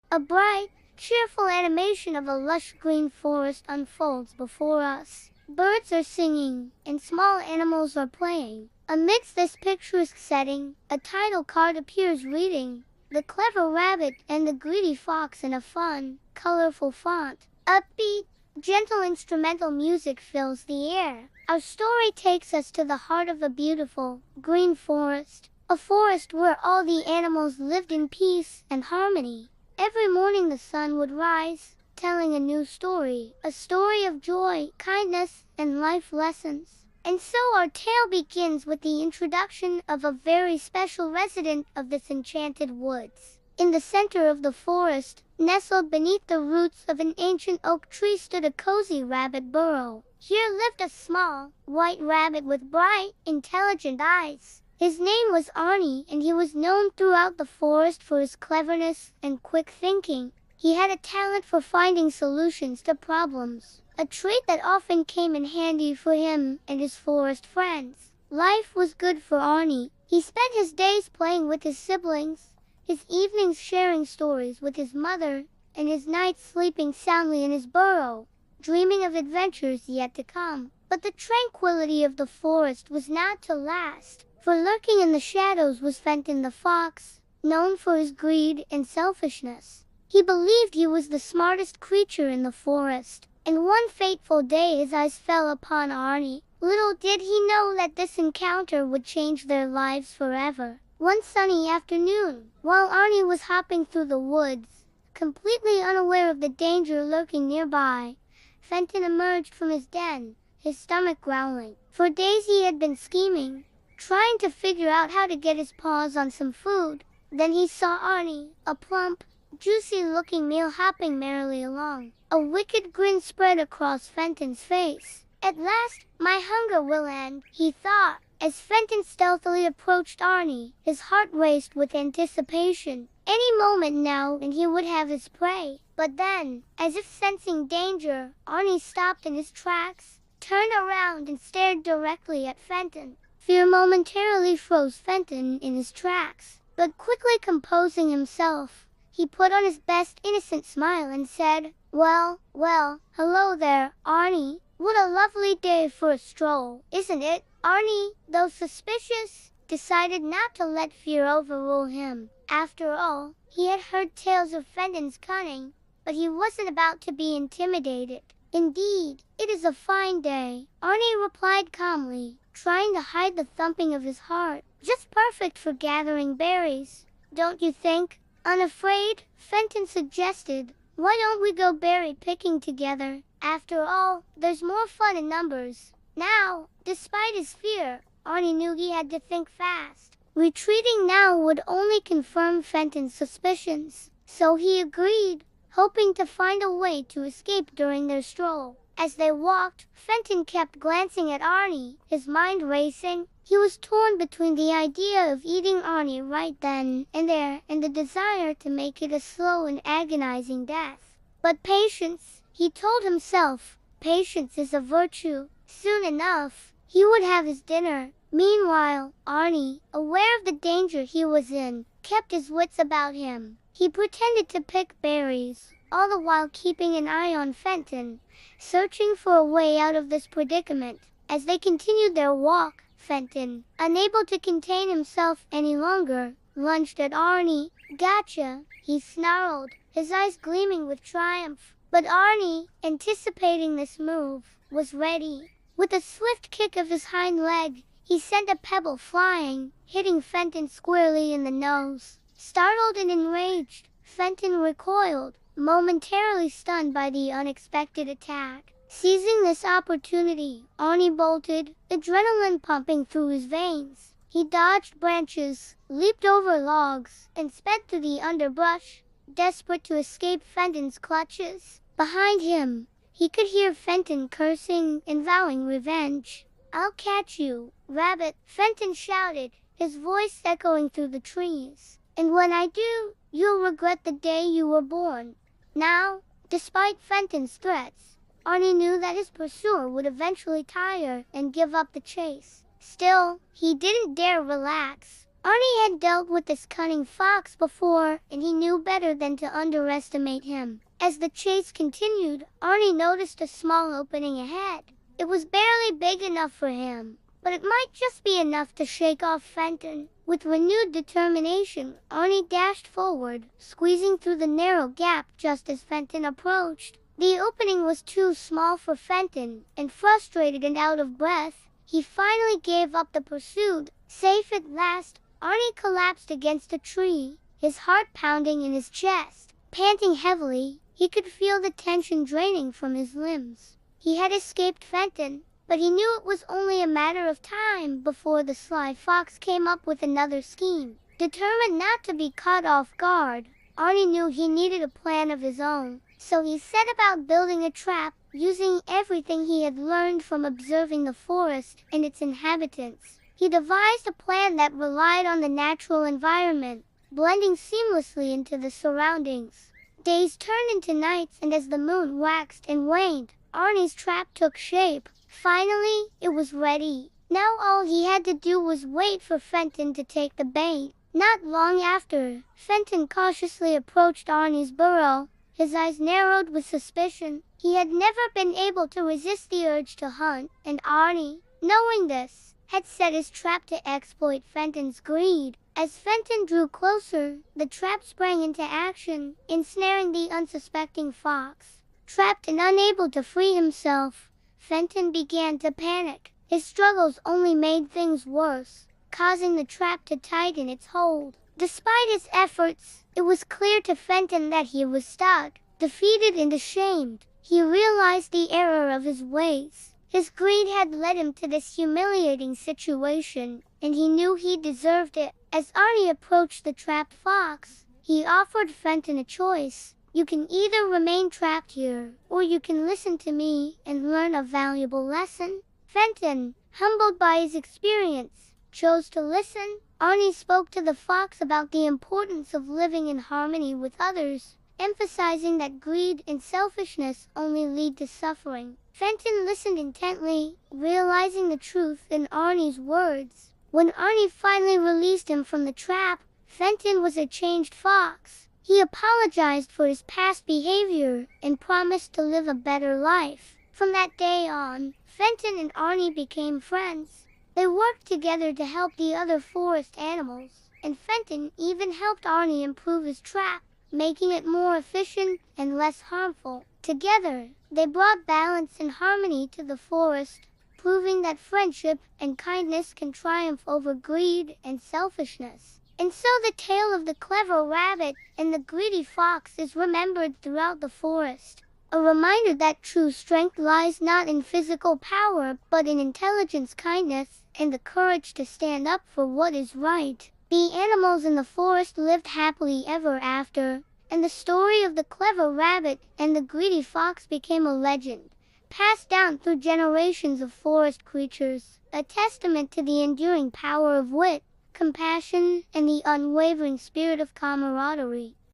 A bright, cheerful animation of a lush green forest unfolds before us. Birds are singing, and small animals are playing. Amidst this picturesque setting, a title card appears reading, "The Clever Rabbit and the Greedy Fox" in a fun, colorful font. Upbeat, gentle instrumental music fills the air. Our story takes us to the heart of a beautiful, green forest. A forest where all the animals lived in peace and harmony. Every morning the sun would rise, telling a new story, a story of joy, kindness, and life lessons. And so our tale begins with the introduction of a very special resident of this enchanted woods. In the center of the forest, nestled beneath the roots of an ancient oak tree, stood a cozy rabbit burrow. Here lived a small, white rabbit with bright, intelligent eyes. His name was Arnie, and he was known throughout the forest for his cleverness and quick thinking. He had a talent for finding solutions to problems, a trait that often came in handy for him and his forest friends. Life was good for Arnie. He spent his days playing with his siblings, his evenings sharing stories with his mother, and his nights sleeping soundly in his burrow, dreaming of adventures yet to come. But the tranquility of the forest was not to last. For lurking in the shadows was Fenton the fox, known for his greed and selfishness. He believed he was the smartest creature in the forest, and one fateful day his eyes fell upon Arnie. Little did he know that this encounter would change their lives forever. One sunny afternoon, while Arnie was hopping through the woods, completely unaware of the danger lurking nearby, Fenton emerged from his den, his stomach growling. For days he had been scheming, trying to figure out how to get his paws on some food. Then he saw Arnie, a plump, juicy-looking meal, hopping merrily along. A wicked grin spread across Fenton's face. At last, my hunger will end, he thought. As Fenton stealthily approached Arnie, his heart raced with anticipation. Any moment now and he would have his prey. But then, as if sensing danger, Arnie stopped in his tracks, turned around and stared directly at Fenton. Fear momentarily froze Fenton in his tracks, but quickly composing himself, he put on his best innocent smile and said, well, hello there, Arnie. What a lovely day for a stroll, isn't it?" Arnie, though suspicious, decided not to let fear overrule him. After all, he had heard tales of Fenton's cunning, but he wasn't about to be intimidated. "Indeed, it is a fine day," Arnie replied calmly, trying to hide the thumping of his heart. "Just perfect for gathering berries, don't you think?" Unafraid, Fenton suggested, "Why don't we go berry picking together? After all, there's more fun in numbers." Now, despite his fear, Arnie knew he had to think fast. Retreating now would only confirm Fenton's suspicions, so he agreed, hoping to find a way to escape during their stroll. As they walked, Fenton kept glancing at Arnie, his mind racing. He was torn between the idea of eating Arnie right then and there and the desire to make it a slow and agonizing death. But patience, he told himself, patience is a virtue. Soon enough, he would have his dinner. Meanwhile, Arnie, aware of the danger he was in, kept his wits about him. He pretended to pick berries, all the while keeping an eye on Fenton, searching for a way out of this predicament. As they continued their walk, Fenton, unable to contain himself any longer, lunged at Arnie. "Gotcha," he snarled, his eyes gleaming with triumph. But Arnie, anticipating this move, was ready. With a swift kick of his hind leg, he sent a pebble flying, hitting Fenton squarely in the nose. Startled and enraged, Fenton recoiled, momentarily stunned by the unexpected attack. Seizing this opportunity, Arnie bolted, adrenaline pumping through his veins. He dodged branches, leaped over logs, and sped through the underbrush, desperate to escape Fenton's clutches. Behind him, he could hear Fenton cursing and vowing revenge. "I'll catch you, rabbit," Fenton shouted, his voice echoing through the trees. "And when I do, you'll regret the day you were born." Now, despite Fenton's threats, Arnie knew that his pursuer would eventually tire and give up the chase. Still, he didn't dare relax. Arnie had dealt with this cunning fox before, and he knew better than to underestimate him. As the chase continued, Arnie noticed a small opening ahead. It was barely big enough for him, but it might just be enough to shake off Fenton. With renewed determination, Arnie dashed forward, squeezing through the narrow gap just as Fenton approached. The opening was too small for Fenton, and frustrated and out of breath, he finally gave up the pursuit. Safe at last, Arnie collapsed against a tree, his heart pounding in his chest. Panting heavily, he could feel the tension draining from his limbs. He had escaped Fenton, but he knew it was only a matter of time before the sly fox came up with another scheme. Determined not to be caught off guard, Arnie knew he needed a plan of his own, so he set about building a trap, using everything he had learned from observing the forest and its inhabitants. He devised a plan that relied on the natural environment, blending seamlessly into the surroundings. Days turned into nights, and as the moon waxed and waned, Arnie's trap took shape. Finally, it was ready. Now all he had to do was wait for Fenton to take the bait. Not long after, Fenton cautiously approached Arnie's burrow, his eyes narrowed with suspicion. He had never been able to resist the urge to hunt, and Arnie, knowing this, had set his trap to exploit Fenton's greed. As Fenton drew closer, the trap sprang into action, ensnaring the unsuspecting fox. Trapped and unable to free himself, Fenton began to panic. His struggles only made things worse, causing the trap to tighten its hold. Despite his efforts, it was clear to Fenton that he was stuck. Defeated and ashamed, he realized the error of his ways. His greed had led him to this humiliating situation, and he knew he deserved it. As Arnie approached the trapped fox, he offered Fenton a choice. You can either remain trapped here, or you can listen to me and learn a valuable lesson. Fenton, humbled by his experience, chose to listen. Arnie spoke to the fox about the importance of living in harmony with others, emphasizing that greed and selfishness only lead to suffering. Fenton listened intently, realizing the truth in Arnie's words. When Arnie finally released him from the trap, Fenton was a changed fox. He apologized for his past behavior and promised to live a better life. From that day on, Fenton and Arnie became friends. They worked together to help the other forest animals, and Fenton even helped Arnie improve his trap, making it more efficient and less harmful. Together, they brought balance and harmony to the forest, proving that friendship and kindness can triumph over greed and selfishness. And so the tale of the clever rabbit and the greedy fox is remembered throughout the forest. A reminder that true strength lies not in physical power, but in intelligence, kindness, and the courage to stand up for what is right. The animals in the forest lived happily ever after, and the story of the clever rabbit and the greedy fox became a legend, passed down through generations of forest creatures, a testament to the enduring power of wit, compassion, and the unwavering spirit of camaraderie.